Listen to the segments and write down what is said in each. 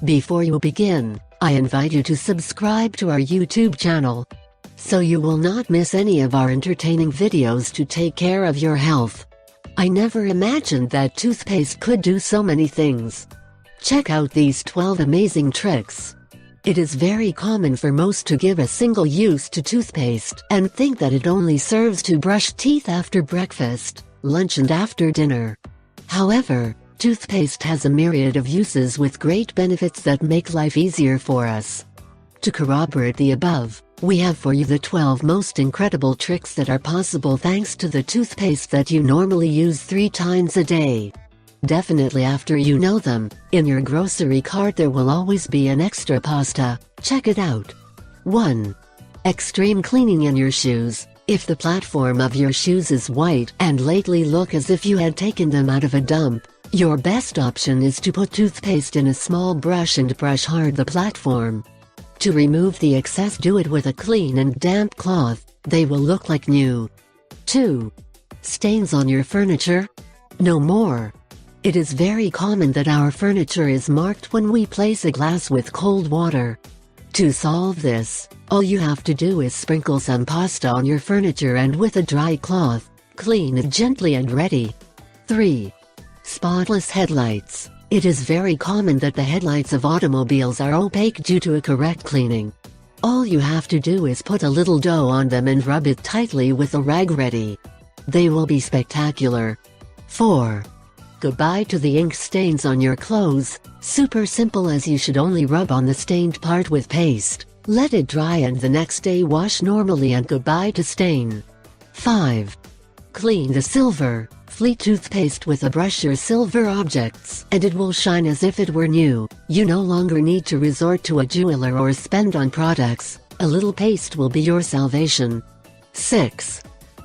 Before you begin, I invite you to subscribe to our YouTube channel, so you will not miss any of our entertaining videos to take care of your health. I never imagined that toothpaste could do so many things. Check out these 12 amazing tricks. It is very common for most to give a single use to toothpaste and think that it only serves to brush teeth after breakfast, lunch and after dinner. However, toothpaste has a myriad of uses with great benefits that make life easier for us. To corroborate the above, we have for you the 12 most incredible tricks that are possible thanks to the toothpaste that you normally use 3 times a day. Definitely after you know them, in your grocery cart there will always be an extra pasta. Check it out. 1. Extreme cleaning in your shoes. If the platform of your shoes is white and lately look as if you had taken them out of a dump, your best option is to put toothpaste in a small brush and brush hard the platform. To remove the excess, do it with a clean and damp cloth. They will look like new. 2. Stains on your furniture? No more. It is very common that our furniture is marked when we place a glass with cold water. To solve this, all you have to do is sprinkle some pasta on your furniture and with a dry cloth, clean it gently and ready. 3. Spotless headlights. It is very common that the headlights of automobiles are opaque due to a correct cleaning. All you have to do is put a little dough on them and rub it tightly with a rag ready. They will be spectacular. 4. Goodbye to the ink stains on your clothes. Super simple, as you should only rub on the stained part with paste, let it dry and the next day wash normally and goodbye to stain. 5. Clean the silver. Fleet toothpaste with a brush your silver objects and it will shine as if it were new. You no longer need to resort to a jeweler or spend on products. A little paste will be your salvation. 6.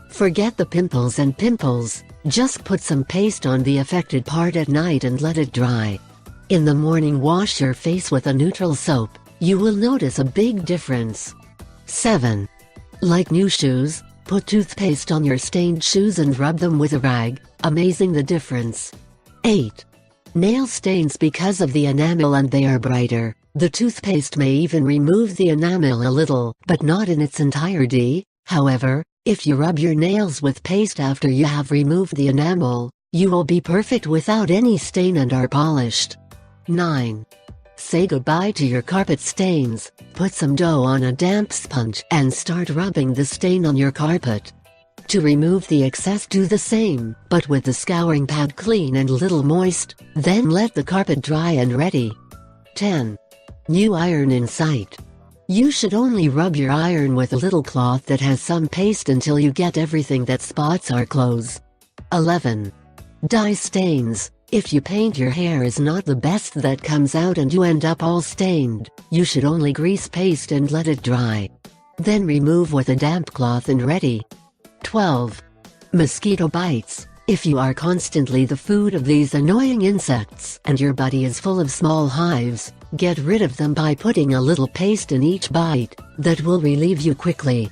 Forget the pimples and pimples. Just put some paste on the affected part at night and let it dry. In the morning, wash your face with a neutral soap. You will notice a big difference. 7. Like new shoes, put toothpaste on your stained shoes and rub them with a rag. Amazing the difference. 8. Nail stains because of the enamel and they are brighter. The toothpaste may even remove the enamel a little, but not in its entirety. However, if you rub your nails with paste after you have removed the enamel, you will be perfect without any stain and are polished. 9. Say goodbye to your carpet stains. Put some dough on a damp sponge and start rubbing the stain on your carpet. To remove the excess, do the same, but with the scouring pad clean and little moist, then let the carpet dry and ready. 10. New iron in sight. You should only rub your iron with a little cloth that has some paste until you get everything that spots our clothes. 11. Dye stains. If you paint, your hair is not the best that comes out and you end up all stained. You should only grease paste and let it dry. Then remove with a damp cloth and ready. 12. Mosquito bites. If you are constantly the food of these annoying insects and your body is full of small hives, get rid of them by putting a little paste in each bite. That will relieve you quickly.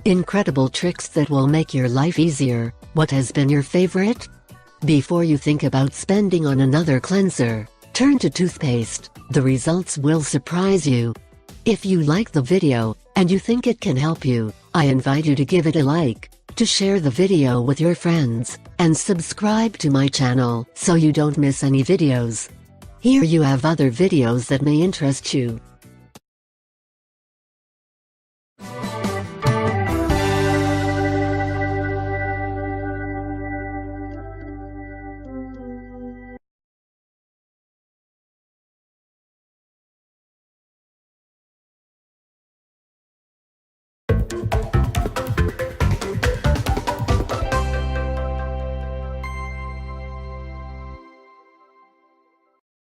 Incredible tricks that will make your life easier. What has been your favorite? Before you think about spending on another cleanser, turn to toothpaste. The results will surprise you. If you like the video and you think it can help you, I invite you to give it a like, to share the video with your friends, and subscribe to my channel so you don't miss any videos. Here you have other videos that may interest you.